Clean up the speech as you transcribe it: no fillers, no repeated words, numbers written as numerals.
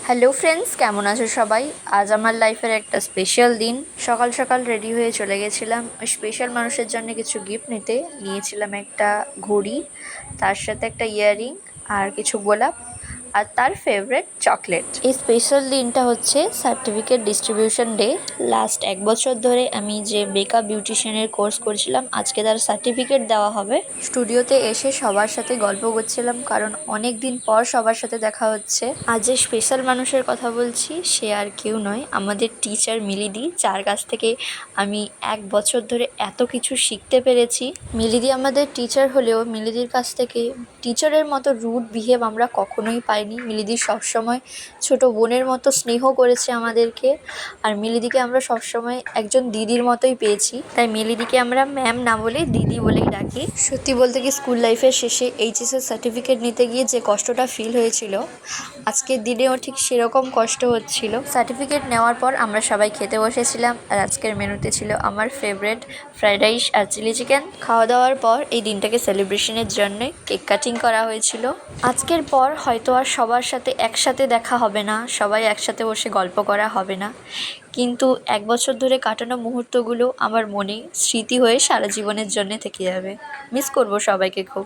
Hello friends, কেমন আছো সবাই? আজ আমার লাইফের একটা স্পেশাল দিন। সকাল সকাল রেডি হয়ে চলে গেছিলাম ওই স্পেশাল মানুষের জন্য কিছু গিফট নিতে। নিয়েছিলাম একটা ঘড়ি, তার সাথে একটা ইয়াররিং, আর কিছু গোলাপ, আর তার ফেভারিট চকলেট। এই স্পেশাল দিনটা হচ্ছে সার্টিফিকেট ডিস্ট্রিবিউশন ডে। লাস্ট 1 বছর ধরে আমি যে মেকআপ বিউটিশিয়ানের কোর্স করছিলাম, আজকে তার সার্টিফিকেট দেওয়া হবে। স্টুডিওতে এসে সবার সাথে গল্প করছিলাম, কারণ অনেক দিন পর সবার সাথে দেখা হচ্ছে। আজ যে স্পেশাল মানুষের কথা বলছি সে আর কেউ নয়, আমাদের টিচার মিলিদি, যার কাছ থেকে আমি 1 বছর ধরে এত কিছু শিখতে পেরেছি। মিলিদি আমাদের টিচার হলেও মিলিদির কাছ থেকে টিচারের মতো রুড বিহেভ আমরা কখনোই পাইনি। মিলিদি সবসময় ছোট বোনের মতো স্নেহ করেছে আমাদেরকে, আর মিলিদিকে আমরা সবসময় একজন দিদির মতোই পেয়েছি। তাই মিলিদিকে আমরা ম্যাম না বলে দিদি বলেই ডাকি। সত্যি বলতে কি, স্কুল লাইফের শেষে এইচএসের সার্টিফিকেট নিতে গিয়ে যে কষ্টটা ফিল হয়েছিল, আজকের দিনেও ঠিক সেরকম কষ্ট হচ্ছিল। সার্টিফিকেট নেওয়ার পর আমরা সবাই খেতে বসেছিলাম, আর আজকের মেনুতে ছিল আমার ফেভারিট ফ্রাইড রাইস আর চিলি চিকেন। খাওয়া দাওয়ার পর এই দিনটাকে সেলিব্রেশনের জন্য কেক কাটিং করা হয়েছিল। আজকের পর হয়তো আর সবার সাথে একসাথে দেখা হবে না, সবাই একসাথে বসে গল্প করা হবে না, কিন্তু 1 বছর ধরে কাটানো মুহূর্তগুলো আমার মনে স্মৃতি হয়ে সারা জীবনের জন্য থেকে যাবে। মিস করব সবাইকে খুব।